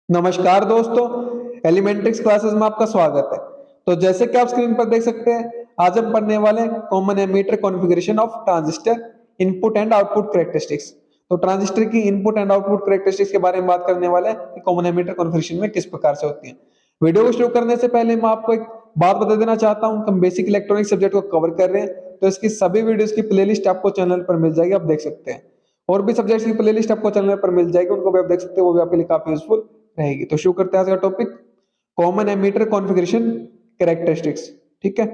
नमस्कार दोस्तों, एलिमेंट्रिक्स क्लासेस में आपका स्वागत है। तो जैसे कि आप स्क्रीन पर देख सकते हैं, आज हम पढ़ने वाले हैं common ammeter configuration of transistor input and output characteristics. तो ट्रांजिस्टर की इनपुट एंड आउटपुट कैरेक्टरिस्टिक्स के बारे में बात करने वाले हैं कि कॉमन एमीटर कॉन्फ़िगरेशन में किस प्रकार से होती है। वीडियो को शुरू करने से पहले मैं आपको एक बात बता देना चाहता हूं कि हम बेसिक इलेक्ट्रॉनिक सब्जेक्ट को कवर कर रहे हैं, तो इसकी सभी वीडियोस की प्लेलिस्ट आपको चैनल पर मिल जाएगी, आप देख सकते हैं। और भी सब्जेक्ट्स की प्लेलिस्ट आपको चैनल पर मिल जाएगी, उनको भी आप देख सकते हैं, वो भी आपके लिए काफी यूजफुल रहेगी। तो शुरू करते हैं आज का topic, common ammeter configuration characteristics. ठीक है,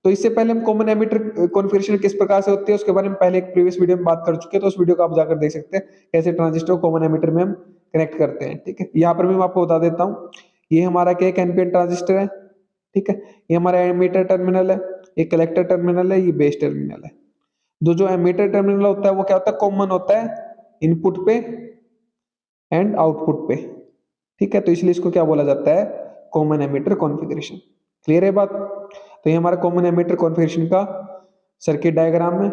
तो इससे पहले हम कॉमन एमीटर कॉन्फ़िगरेशन किस प्रकार से होती है उसके बारे में पहले एक प्रीवियस वीडियो में बात कर चुके हैं, तो उस वीडियो को आप जाकर देख सकते हैं कैसे ट्रांजिस्टर को कॉमन एमीटर में हम कनेक्ट करते हैं। ठीक है, यहाँ पर भी मैं आपको बता देता हूँ, ये हमारा क्या एक एनपीएन ट्रांजिस्टर है। ठीक है, ये हमारा एमीटर टर्मिनल है, ये कलेक्टर टर्मिनल है, ये बेस टर्मिनल है। जो एमीटर टर्मिनल होता है वो क्या होता है, कॉमन होता है इनपुट पे एंड आउटपुट पे। ठीक है, तो इसलिए इसको क्या बोला जाता है, कॉमन एमीटर कॉन्फ़िगरेशन। क्लियर है बात। तो ये हमारा कॉमन एमीटर कॉन्फ़िगरेशन का सर्किट डायग्राम है।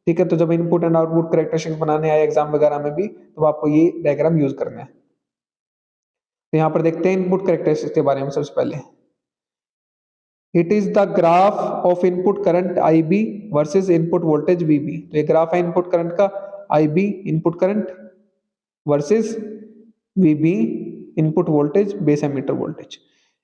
ठीक है, तो जब इनपुट एंड आउटपुट कैरेक्टरिस्टिक्स बनाने आए एग्जाम वगैरह में भी, तो आपको ये डायग्राम यूज करना है। तो यहाँ पर देखते हैं इनपुट कैरेक्टरिस्टिक्स के बारे में। सबसे पहले it is the graph of input current I B versus input voltage V B. तो ये ग्राफ है इनपुट करंट का, I B input current versus VB input voltage base emitter voltage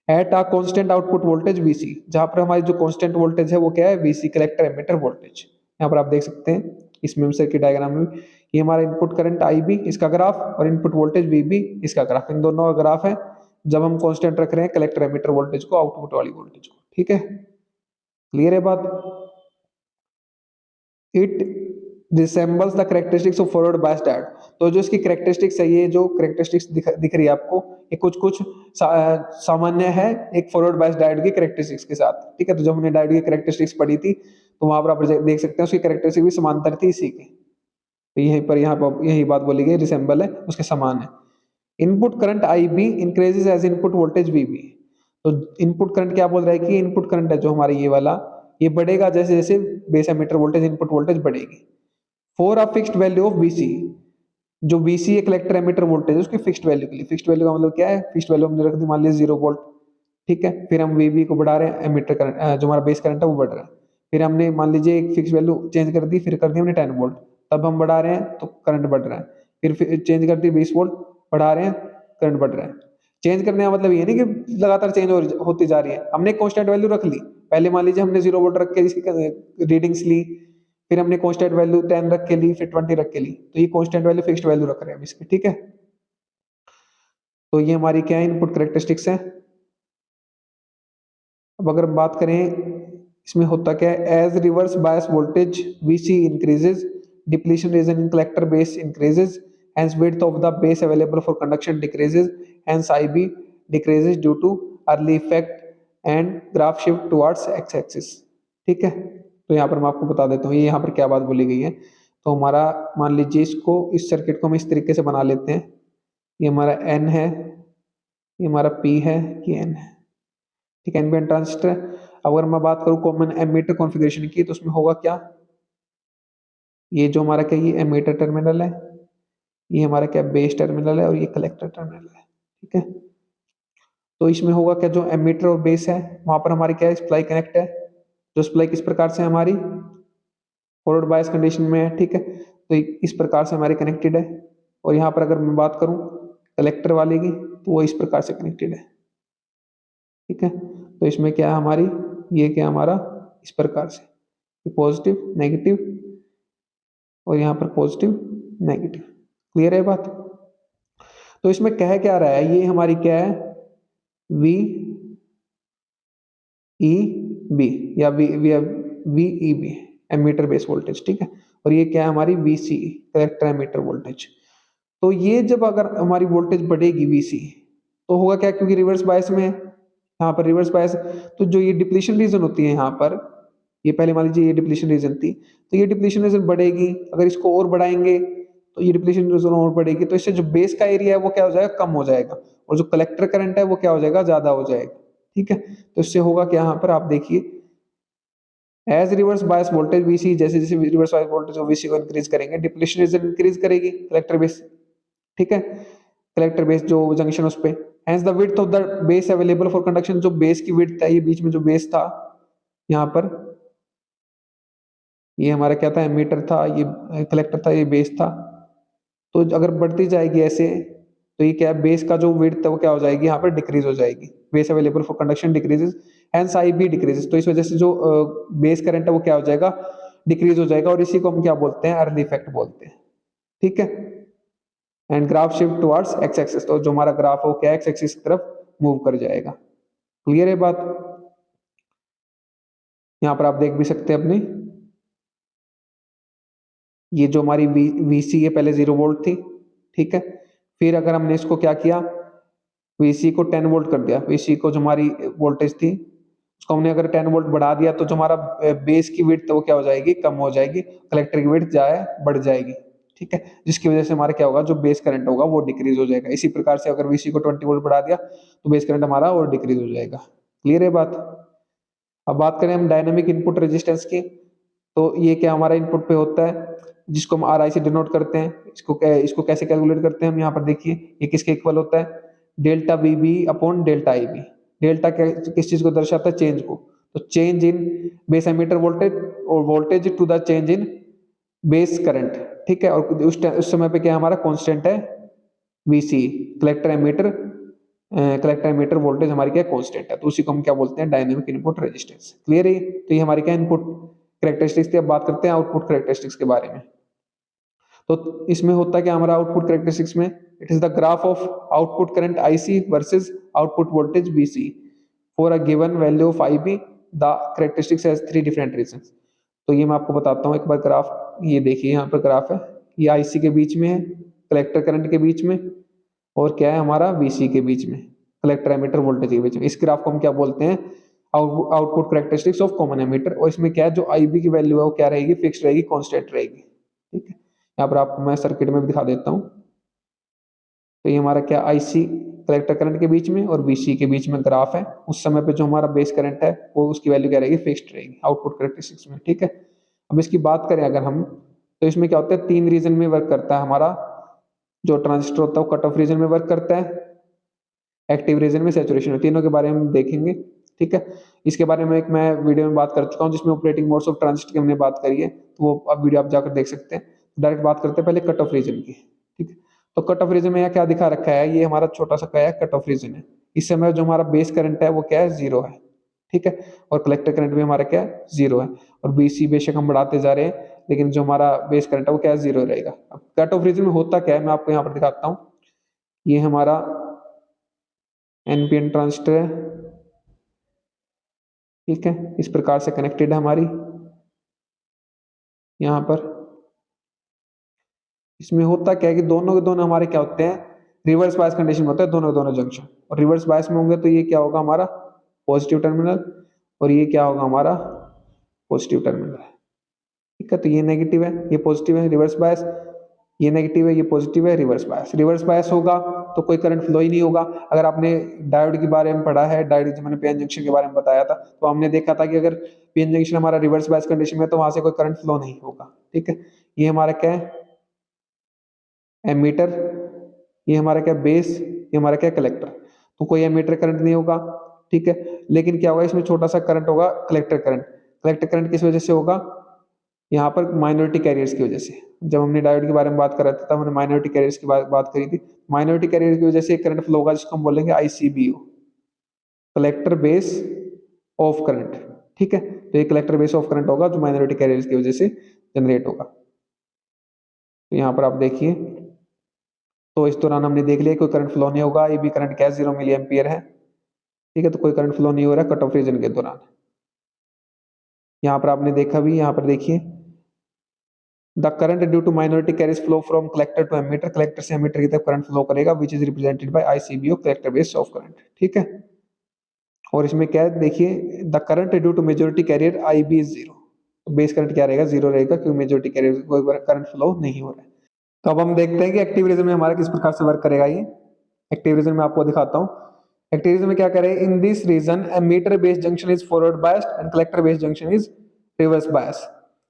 at a constant output voltage VC। जहां पर हमारी जो constant voltage है वो क्या है, VC कलेक्टर एमीटर वोल्टेज। यहाँ पर आप देख सकते हैं इसमें सर्किट डायग्राम में, ये हमारा इनपुट करंट IB इसका ग्राफ और इनपुट वोल्टेज VB इसका ग्राफ, इन दोनों का ग्राफ है जब हम कांस्टेंट रख रहे हैं कलेक्टर एमीटर वोल्टेज को, आउटपुट वाली वोल्टेज को। ठीक है, क्लियर है बात। It resembles the characteristics of forward bias diode. तो जो इसकी कैरेक्टरिस्टिक्स है, ये जो कैरेक्टरिस्टिक्स दिख रही है आपको, ये कुछ कुछ सामान्य है एक फॉरवर्ड बायस डायोड की कैरेक्टरिस्टिक्स के साथ। ठीक है, तो जब हमने डायोड की कैरेक्टरिस्टिक्स पढ़ी थी, तो वहां पर आप देख सकते हैं उसकी कैरेक्टरिस्टिक भी समांतर थी इसी की। तो यहीं पर यहाँ पर यही बात बोली गई, रिसेंबल है, उसके समान है। Input current I B increases as input voltage V B. तो इनपुट करंट क्या बोल रहा है कि इनपुट करंट है जो हमारा ये वाला, ये बढ़ेगा जैसे जैसे base emitter voltage input voltage बढ़ेगी। For a fixed value of VC, जो VC है कलेक्टर एमीटर वोल्टेज है, उसकी फिक्स्ड वैल्यू के लिए, फिक्स्ड वैल्यू का मतलब क्या है, फिक्स्ड वैल्यू हमने रख दी मान लीजिए 0 वोल्ट। ठीक है, फिर हम VB को बढ़ा रहे हैं, एमीटर करंट जो हमारा बेस करंट है वो बढ़ रहा है। फिर हमने मान लीजिए एक फिक्स वैल्यू चेंज कर दी, फिर कर दी हमने 10 वोल्ट, तब हम बढ़ा रहे हैं तो करंट बढ़ रहा है। फिर चेंज कर दी 20 वोल्ट, बढ़ा रहे हैं, करंट बढ़ रहा है। चेंज करने का मतलब ये नहीं कि लगातार चेंज होती जा रही है, हमने कांस्टेंट वैल्यू रख ली। पहले मान लीजिए हमने 0 वोल्ट रख के इसकी रीडिंग्स ली, फिर हमने कांस्टेंट वैल्यू 10 रख के ली, फिर 20 रख के ली, तो ये कांस्टेंट वैल्यू फिक्स्ड वैल्यू रख रहे हैं इसकी। ठीक है, तो ये हमारी क्या है, इनपुट कैरेक्टरिस्टिक्स है। अब अगर हम बात करें इसमें होता क्या है, as reverse bias voltage VC increases, depletion region in collector base increases, hence width of the base available for conduction decreases, hence IB decreases due to early effect and graph shift towards x axis। ठीक है, तो यहाँ पर मैं आपको बता देता हूँ ये यहाँ पर क्या बात बोली गई है। तो हमारा मान लीजिए इसको, इस सर्किट को हम इस तरीके से बना लेते हैं, ये हमारा N है, ये हमारा P है, ये N है। ठीक है, एनपीएन ट्रांजिस्टर। अगर मैं बात करूं कॉमन एमीटर कॉन्फ़िगरेशन की, तो उसमें होगा क्या, ये जो हमारा क्या, ये एमीटर टर्मिनल है, ये हमारा क्या बेस टर्मिनल है, और ये कलेक्टर टर्मिनल है। ठीक है, तो इसमें होगा क्या, जो एमीटर और बेस है वहां पर हमारी क्या है, सप्लाई कनेक्ट है। जो सप्लाई किस प्रकार से हमारी फॉरवर्ड बायस कंडीशन में है। ठीक है, तो इस प्रकार से हमारी कनेक्टेड है। और यहाँ पर अगर मैं बात करूं कलेक्टर वाले की, तो वो इस प्रकार से कनेक्टेड है। ठीक है, तो इसमें क्या है हमारी, ये क्या हमारा इस प्रकार से पॉजिटिव नेगेटिव, और यहाँ पर पॉजिटिव नेगेटिव। क्लियर है बात। तो इसमें कह क्या रहा है, ये हमारी क्या है, वी ई बी या V E B emitter base voltage. ठीक है, और ये क्या है हमारी VC कलेक्टर एमीटर वोल्टेज। तो ये जब अगर हमारी वोल्टेज बढ़ेगी VC, तो होगा क्या, क्योंकि रिवर्स बायस में है, यहाँ पर रिवर्स बायस, तो जो ये डिप्लीशन रीजन होती है यहाँ पर, ये पहले मान लीजिए ये डिप्लीशन रीजन थी, तो ये डिप्लीशन रीजन बढ़ेगी। अगर इसको और बढ़ाएंगे तो ये डिप्लीशन रीजन और बढ़ेगी, तो इससे जो बेस का एरिया है वो क्या हो जाएगा, कम हो जाएगा, और जो कलेक्टर करंट है वो क्या हो जाएगा, ज्यादा हो जाएगा। ठीक है, तो इससे होगा क्या, यहाँ पर आप देखिए, as reverse bias voltage VC, जैसे जैसे रिवर्स बायस वोल्टेज VC को इंक्रीज करेंगे, डिप्लीशन रीजन इंक्रीज करेगी कलेक्टर बेस। ठीक है, कलेक्टर बेस जो जंक्शन उस पे, hence the width of the base available for conduction, जो बेस की विड्थ है, ये बीच में जो बेस था यहाँ पर, ये हमारा क्या था, एमीटर था, ये कलेक्टर था, ये बेस था। तो अगर बढ़ती जाएगी ऐसे, तो ये क्या है, बेस का जो विड्थ है वो क्या हो जाएगी, यहाँ पर डिक्रीज हो जाएगी, base available for conduction decreases, hence I B decreases. तो इस वजह से जो बेस करंट है वो क्या हो जाएगा, डिक्रीज हो जाएगा, और इसी को हम क्या बोलते हैं, अर्ली इफेक्ट बोलते हैं। ठीक है, and graph shift towards x axis, तो जो हमारा ग्राफ है वो क्या एक्स एक्सिस की तरफ मूव कर जाएगा। क्लियर है बात? यहाँ पर आप देख भी सकते हैं अपनी, ये जो हमारी वीसी है पहले 0 वोल्ट थी, ठीक है, फिर अगर हमने इसको क्या किया, वीसी को 10 वोल्ट कर दिया, वीसी को जो हमारी वोल्टेज थी उसको हमने अगर 10 वोल्ट बढ़ा दिया, तो जो हमारा बेस की विड्थ वो क्या हो जाएगी, कम हो जाएगी, कलेक्टर की विड्थ जाए बढ़ जाएगी। ठीक है, जिसकी वजह से हमारा क्या होगा, जो बेस करंट होगा वो डिक्रीज हो जाएगा। इसी प्रकार से अगर वीसी को 20 वोल्ट बढ़ा दिया तो बेस करंट हमारा और डिक्रीज हो जाएगा। क्लियर है बात? अब बात करें हम डायनेमिक इनपुट रेजिस्टेंस की, तो ये क्या हमारा इनपुट पे होता है, जिसको हम आर आई से डिनोट करते हैं। इसको कैसे कैलकुलेट करते हैं हम, यहाँ पर देखिए, ये किसके इक्वल होता है, delta V B upon delta I B. Delta किस चीज को दर्शाता है, चेंज को, तो change in base emitter voltage, और voltage to the change in base current. ठीक है, और उस समय पे क्या हमारा कांस्टेंट है, वीसी, कलेक्टर एमीटर वोल्टेज हमारी क्या कांस्टेंट है, तो उसी को हम क्या बोलते हैं, डायनेमिक इनपुट रेजिस्टेंस। क्लियर है? तो ये हमारी क्या इनपुट कैरेक्टरिस्टिक्स थी। अब बात करते हैं आउटपुट कैरेक्टरिस्टिक्स के बारे में। तो इसमें होता क्या हमारा आउटपुट कैरेक्टरिस्टिक्स में, it is the graph of output current IC versus output voltage VC for a given value of IB, the characteristics has 3 different reasons. तो ये मैं आपको बताता हूँ एक बार ग्राफ, ये देखिए यहाँ पर ग्राफ है, ये आईसी के बीच में है, कलेक्टर करंट के बीच में, और क्या है हमारा वीसी के बीच में, कलेक्टर एमीटर वोल्टेज के बीच में। इस ग्राफ को हम क्या बोलते हैं, output characteristics of common ammeter. और इसमें क्या है, जो आईबी की वैल्यू है वो क्या रहेगी, फिक्स रहेगी, कांस्टेंट रहेगी। ठीक है, यहाँ पर आपको मैं सर्किट में भी दिखा देता हूँ। तो ये हमारा क्या, आईसी कलेक्टर करंट के बीच में और वीसी के बीच में ग्राफ है। उस समय पे जो हमारा बेस करंट है वो उसकी वैल्यू क्या रहेगी, फिक्स्ड रहेगी आउटपुट कैरेक्टरिस्टिक्स में। ठीक है, अब इसकी बात करें अगर हम, तो इसमें क्या होता है, 3 रीजन में वर्क करता है हमारा जो ट्रांजिस्टर होता है, वो कट ऑफ रीजन में वर्क करता है, एक्टिव रीजन में, सैचुरेशन में, तीनों के बारे में हम देखेंगे। ठीक है, इसके बारे में एक मैं वीडियो में बात कर चुका हूँ, जिसमें ऑपरेटिंग मोड्स ऑफ ट्रांजिस्टर की हमने बात करी है, तो वो अब वीडियो आप जाकर देख सकते हैं। डायरेक्ट बात करते हैं पहले कट ऑफ रीजन की। ठीक है, तो कट ऑफ रीजन में यहाँ क्या दिखा रखा है, ये हमारा छोटा सा क्या है, कट ऑफ रीजन है। इस समय जो हमारा बेस करंट है वो क्या है, 0 है। ठीक है, और कलेक्टर करंट भी हमारा क्या है, 0 है, और बीसी बेशक हम बढ़ाते जा रहे हैं, लेकिन जो हमारा बेस करंट है वो क्या है, 0 रहेगा। अब कट ऑफ रीजन में होता क्या है, मैं आपको यहाँ पर दिखाता हूँ। ये हमारा एनपीएन ट्रांजिस्टर है, ठीक है, इस प्रकार से कनेक्टेड है हमारी यहाँ पर। इसमें होता क्या है कि दोनों के दोनों हमारे क्या होते हैं, रिवर्स बायस कंडीशन में होता है दोनों के दोनों जंक्शन, और रिवर्स बायस में होंगे तो ये क्या होगा हमारा पॉजिटिव टर्मिनल, और ये क्या होगा हमारा पॉजिटिव टर्मिनल। ठीक है, तो ये नेगेटिव है, ये पॉजिटिव है, रिवर्स बायस, ये नेगेटिव है, ये पॉजिटिव है, रिवर्स बायस। रिवर्स बायस होगा तो कोई करंट फ्लो ही नहीं होगा। अगर आपने डायोड के बारे में पढ़ा है, डायोड जो मैंने पीएन जंक्शन के बारे में बताया था, तो हमने देखा था कि अगर पीएन जंक्शन हमारा रिवर्स बायस कंडीशन में, तो वहां से कोई करंट फ्लो नहीं होगा। ठीक है, ये हमारा क्या है, एमीटर, ये हमारा क्या बेस, ये हमारा क्या कलेक्टर, तो कोई एमीटर करंट नहीं होगा। ठीक है, लेकिन क्या होगा, इसमें छोटा सा करंट होगा, कलेक्टर करंट। कलेक्टर करंट किस वजह से होगा, यहाँ पर माइनॉरिटी कैरियर्स की वजह से। जब हमने डायोड के बारे में बात कर रहे थे तब हमने माइनॉरिटी कैरियर्स की बात करी थी। माइनॉरिटी कैरियर की वजह से करंट फ्लो होगा, जिसको हम बोलेंगे आईसीबीओ, कलेक्टर बेस ऑफ करंट। ठीक है, तो ये कलेक्टर बेस ऑफ करंट होगा जो माइनॉरिटी कैरियर्स की वजह से जनरेट होगा। तो यहाँ पर आप देखिए, तो इस दौरान हमने देख लिया कोई करंट फ्लो नहीं होगा, ये भी करंट क्या 0 मिली एम्पियर है। ठीक है, तो कोई करंट फ्लो नहीं हो रहा है कट ऑफ रीजन के दौरान। यहाँ पर आपने देखा भी, यहाँ पर देखिए, the current due to minority carriers flow from collector to emitter, collector से एमीटर की तरफ करंट फ्लो करेगा, which is represented by ICBO, collector base off current. ठीक है, और इसमें क्या है देखिए, the current due to majority carrier I B is 0, base current क्या रहेगा, 0 रहेगा, क्योंकि मेजोरिटी कैरियर कोई करंट फ्लो नहीं हो रहा है। तो अब हम देखते हैं कि एक्टिव रीजन में हमारा किस प्रकार से वर्क करेगा। ये एक्टिव रीजन में आपको दिखाता हूँ। एक्टिव रीजन में क्या करे, in this region emitter based junction is forward biased and collector based junction is reverse bias.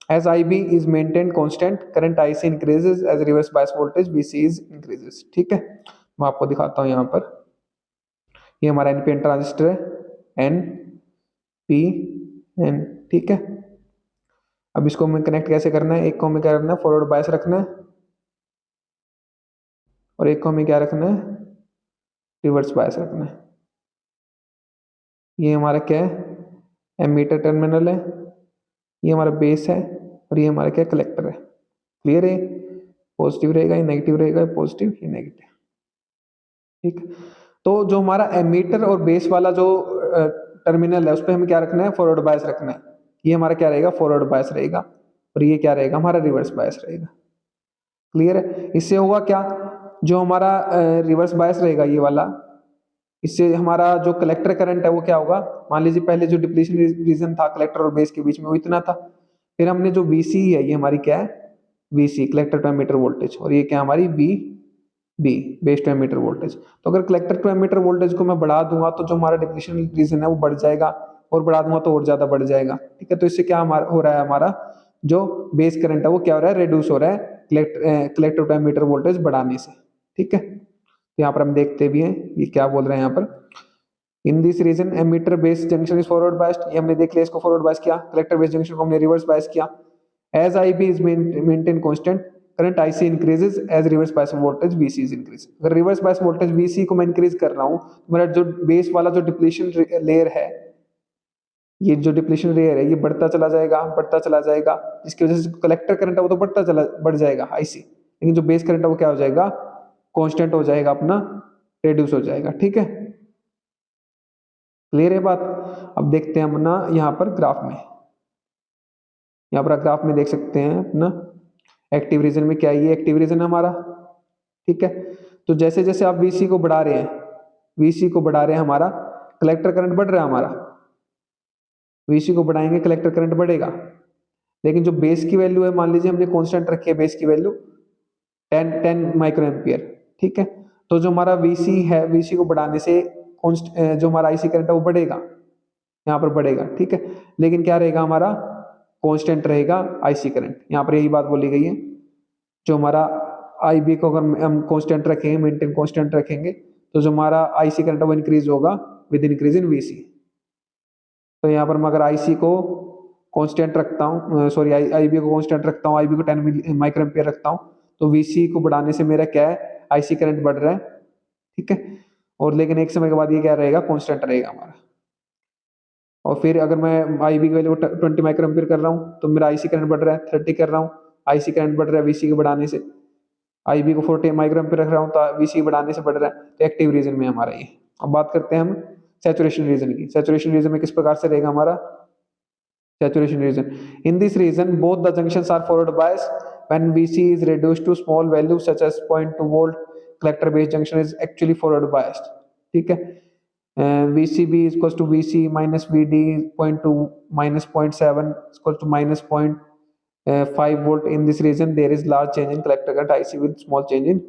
As IB is maintained constant, current IC increases as reverse bias voltage VC is increases। ठीक है, मैं आपको दिखाता हूँ यहाँ पर। ये हमारा एनपीएन ट्रांजिस्टर है, एन पी एन, ठीक है। अब इसको हमें कनेक्ट कैसे करना है, एक को हमें क्या करना है, फॉरवर्ड बायस रखना है, और एक को हमें क्या रखना है, रिवर्स बायस रखना है। ये हमारा क्या है, एमीटर टर्मिनल है, ये हमारा बेस है, और ये हमारा क्या कलेक्टर है। क्लियर है, पॉजिटिव रहेगा, ये नेगेटिव रहेगा, पॉजिटिव ये नेगेटिव, ठीक। तो जो हमारा एमीटर और बेस वाला जो टर्मिनल है उस पर हमें क्या रखना है, फॉरवर्ड बायस रखना है। ये हमारा क्या रहेगा, फॉरवर्ड बायस रहेगा, और ये क्या रहेगा, हमारा रिवर्स बायस रहेगा। क्लियर है। इससे होगा क्या, जो हमारा रिवर्स बायस रहेगा ये वाला, इससे हमारा जो कलेक्टर करंट है वो क्या होगा, मान लीजिए पहले जो डिप्लीशन रीजन था कलेक्टर और बेस के बीच में वो इतना था, फिर हमने जो VC है ये हमारी क्या है, VC collector to emitter voltage, और ये क्या हमारी B base to emitter voltage. तो अगर कलेक्टर टू एमीटर वोल्टेज को मैं बढ़ा दूंगा तो जो हमारा डिप्लीशन रीजन है वो बढ़ जाएगा, और बढ़ा दूंगा तो और ज्यादा बढ़ जाएगा, ठीक है। तो इससे क्या हमारा हो रहा है, हमारा जो बेस करंट है वो क्या हो रहा है, रिड्यूस हो रहा है कलेक्टर टू एमीटर वोल्टेज बढ़ाने से, ठीक है। यहाँ पर हम देखते भी हैं ये क्या बोल रहे हैं यहाँ पर, in this region emitter base junction is forward biased. ये हमने देख लिया, इसको फॉरवर्ड बायस किया, कलेक्टर बेस जंक्शन को हमने रिवर्स बायस किया। As IB is maintain constant, current IC increases as reverse bias voltage VC is increase. अगर रिवर्स बायस वोल्टेज VC को मैं इंक्रीज कर रहा हूँ तो मेरा जो बेस वाला जो डिप्लीशन लेयर है, ये जो डिप्लीशन लेयर है ये बढ़ता चला जाएगा, बढ़ता चला जाएगा, जिसकी वजह से कलेक्टर करंट है वो तो बढ़ जाएगा IC, लेकिन जो बेस करंट है वो क्या हो जाएगा, कांस्टेंट हो जाएगा, अपना रिड्यूस हो जाएगा, ठीक है। क्लियर है बात। अब देखते हैं अपना यहाँ पर ग्राफ में, यहाँ पर ग्राफ में देख सकते हैं अपना एक्टिव रीजन में क्या है, ये एक्टिव रीजन है हमारा, ठीक है। तो जैसे जैसे आप VC को बढ़ा रहे हैं, VC को बढ़ा रहे हैं, हमारा कलेक्टर करंट बढ़ रहा है, हमारा VC को बढ़ाएंगे कलेक्टर करंट बढ़ेगा, लेकिन जो बेस की वैल्यू है, मान लीजिए हमने कांस्टेंट रखी है बेस की वैल्यू 10 माइक्रो एम्पियर, ठीक है। तो जो हमारा VC है, VC को बढ़ाने से जो हमारा IC करंट है वो बढ़ेगा, यहाँ पर बढ़ेगा, ठीक है। लेकिन क्या रहेगा, हमारा कांस्टेंट रहेगा IC करंट, यहाँ पर यही बात बोली गई है। जो हमारा IB को अगर हम कांस्टेंट रखेंगे, मेंटेन कांस्टेंट रखेंगे, तो जो हमारा IC करंट है वो इंक्रीज होगा विद इंक्रीज इन VC। तो यहाँ पर मैं अगर IC को कांस्टेंट रखता हूँ, सॉरी IB को कांस्टेंट रखता हूँ, IB को 10 माइक्रो एम्पियर रखता हूँ, तो VC को बढ़ाने से मेरा क्या है, IC करंट बढ़ रहा है, ठीक है। और लेकिन एक समय के बाद ये क्या रहेगा, कांस्टेंट रहेगा हमारा। और फिर अगर मैं IB की वैल्यू 20 माइक्रो एम्पियर कर रहा हूँ तो मेरा IC करंट बढ़ रहा है, 30 कर रहा हूँ, IC करंट बढ़ रहा है VC को बढ़ाने से। IB को 40 माइक्रो एम्पियर रख रहा हूँ तो VC बढ़ाने से बढ़ रहा है, तो एक्टिव रीजन में हमारा ये। अब बात करते हैं हम सैचुरेशन रीजन की। सैचुरेशन रीजन में किस प्रकार से रहेगा हमारा saturation region? In this region, both the junctions are forward biased. When VC is reduced to small values such as 0.2 volt, collector base junction is actually forward biased. ठीक है, VCB is equals to VC minus VD 0.2 minus 0.7 is equals to minus 0.5 volt. In this region, there is large change in collector current IC with small change in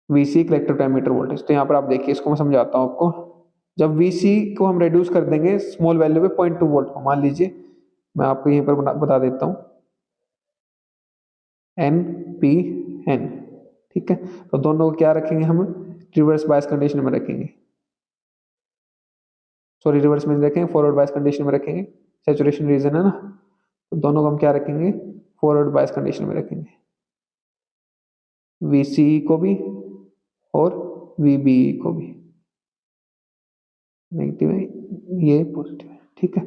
VC collector diameter voltage. तो यहाँ पर आप देखिए, इसको मैं समझाता हूँ आपको। जब VC को हम रिड्यूस कर देंगे स्मॉल वैल्यू पे 0.2 वोल्ट को, मान लीजिए मैं आपको यहीं पर बता देता हूँ NPN, ठीक है। तो दोनों को क्या रखेंगे हम, रिवर्स बायस कंडीशन में रखेंगे, सॉरी रिवर्स में रखेंगे, फॉरवर्ड बायस कंडीशन में रखेंगे। सैचुरेशन रीजन है ना, तो दोनों को हम क्या रखेंगे, फॉरवर्ड बायस कंडीशन में रखेंगे, VC को भी और VBE को भी। नेगेटिव है, ये पॉजिटिव है, ठीक है।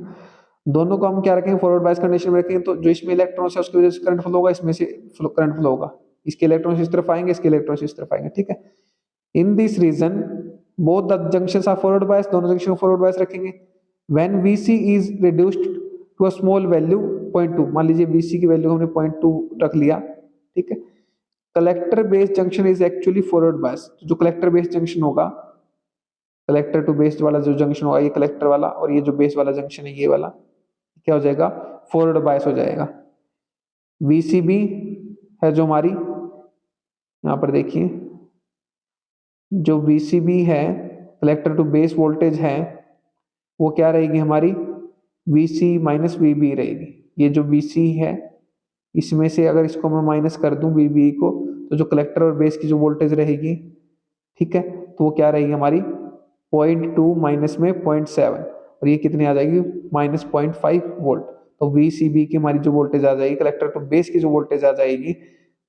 दोनों को हम क्या रखेंगे, फॉरवर्ड बायस कंडीशन में रखेंगे। तो जो इसमें इलेक्ट्रॉन्स है उसकी वजह से करंट फ्लो होगा, इसमें से करंट फ्लो होगा, इसके इलेक्ट्रॉन्स इस तरफ आएंगे, इसके इलेक्ट्रॉन्स इस तरफ आएंगे, ठीक है। In this region both the junctions are forward bias, दोनों जंक्शन को फॉरवर्ड बायस रखेंगे। When VC is reduced to a small value 0.2, मान लीजिए VC की वैल्यू हमने 0.2 रख लिया, ठीक है। Collector base junction is actually forward bias. जो कलेक्टर बेस जंक्शन होगा, कलेक्टर टू बेस वाला जो जंक्शन होगा, ये कलेक्टर वाला, और ये जो बेस वाला जंक्शन है ये वाला, क्या हो जाएगा, फॉरवर्ड बायस हो जाएगा। VCB है जो हमारी, यहां पर देखिए, जो VCB है कलेक्टर टू बेस वोल्टेज है, वो क्या रहेगी हमारी, VC माइनस VB रहेगी। ये जो VC है इसमें से अगर इसको मैं माइनस कर दूं VB को, तो जो कलेक्टर और बेस की जो वोल्टेज रहेगी ठीक है, तो वो क्या रहेगी हमारी 0.2 माइनस में 0.7 और ये कितनी आ जाएगी -0.5 वोल्ट। तो VCB की हमारी जो वोल्टेज आ जाएगी कलेक्टर टू बेस की जो वोल्टेज आ जाएगी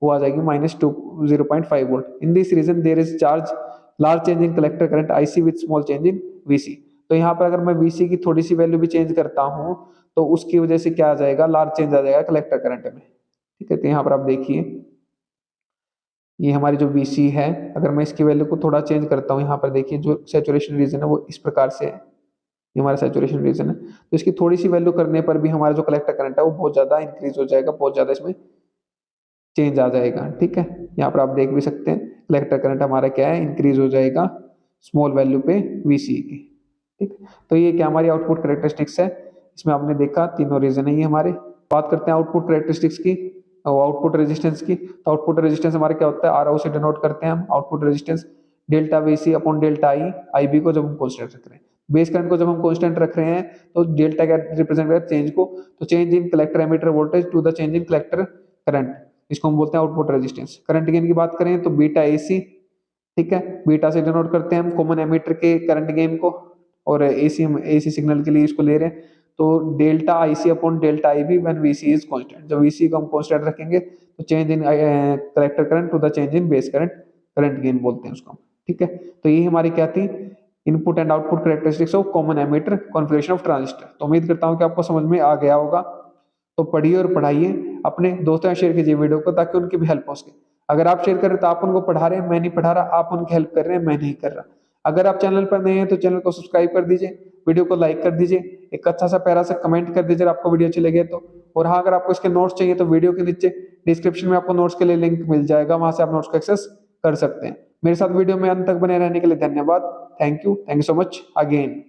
वो आ जाएगी -0.5 volt. In this region there is charge large change in collector current IC with small change in VC। तो यहाँ पर अगर मैं VC की थोड़ी सी वैल्यू भी चेंज करता हूँ तो उसकी वजह से क्या आ जाएगा, लार्ज चेंज आ जाएगा कलेक्टर करंट में। ठीक है, तो यहाँ पर आप देखिए ये हमारी जो VC है, अगर मैं इसकी वैल्यू को थोड़ा चेंज करता हूँ, यहाँ पर देखिए जो सैचुरेशन रीजन है वो इस प्रकार से है, ये हमारा सैचुरेशन रीजन है। तो इसकी थोड़ी सी वैल्यू करने पर भी हमारा जो कलेक्टर करंट है वो बहुत ज्यादा इंक्रीज हो जाएगा, बहुत ज्यादा इसमें चेंज आ जाएगा। ठीक है, यहाँ पर आप देख भी सकते हैं कलेक्टर करंट हमारा क्या है, इंक्रीज हो जाएगा स्मॉल वैल्यू पे VC की। ठीक, तो ये क्या हमारी आउटपुट कैरेक्टरिस्टिक्स है, इसमें आपने देखा तीनों रीजन है ये हमारे। बात करते हैं आउटपुट कैरेक्टरिस्टिक्स की और आउटपुट रेजिस्टेंस की। तो आउटपुट रेजिस्टेंस हमारे क्या होता है, RO से डिनोट करते हैं हम output resistance, delta VC upon delta IB को जब हम कॉन्स्टेंट रख रहे हैं, बेस करंट को जब हम कॉन्स्टेंट रख रहे हैं तो डेल्टा क्या रिप्रेजेंट कर चेंज को, तो change in collector emitter voltage to the change in collector current, इसको हम बोलते हैं आउटपुट रेजिस्टेंस। करंट गेन की बात करें तो बीटा AC, ठीक है, बीटा से डिनोट करते हैं हम कॉमन एमीटर के करंट गेन को, और AC सिग्नल के लिए इसको ले रहे हैं तो delta IC upon delta IB when VC is constant. जब VC को हम कांस्टेंट रखेंगे तो change in collector current to the change in base current, current gain बोलते हैं उसको। ठीक है, तो ये हमारी क्या थी, input and output characteristics of common ammeter configuration of transistor. तो उम्मीद करता हूं कि आपको समझ में आ गया होगा। तो पढ़िए और पढ़ाइए, अपने दोस्तों से शेयर कीजिए वीडियो को ताकि उनकी भी हेल्प हो सके। अगर आप शेयर कर रहे हैं तो आप उनको पढ़ा रहे हैं, मैं नहीं पढ़ा रहा, आप उनकी हेल्प कर रहे हैं, मैं नहीं कर रहा। अगर आप चैनल पर नए हैं तो चैनल को सब्सक्राइब कर दीजिए, वीडियो को लाइक कर दीजिए, एक अच्छा सा प्यारा सा कमेंट कर दीजिए अगर आपको वीडियो अच्छी लगे तो। और हाँ, अगर आपको इसके नोट्स चाहिए तो वीडियो के नीचे डिस्क्रिप्शन में आपको नोट्स के लिए लिंक मिल जाएगा, वहां से आप नोट्स को एक्सेस कर सकते हैं। मेरे साथ वीडियो में अंत तक बने रहने के लिए धन्यवाद। Thank you so much again.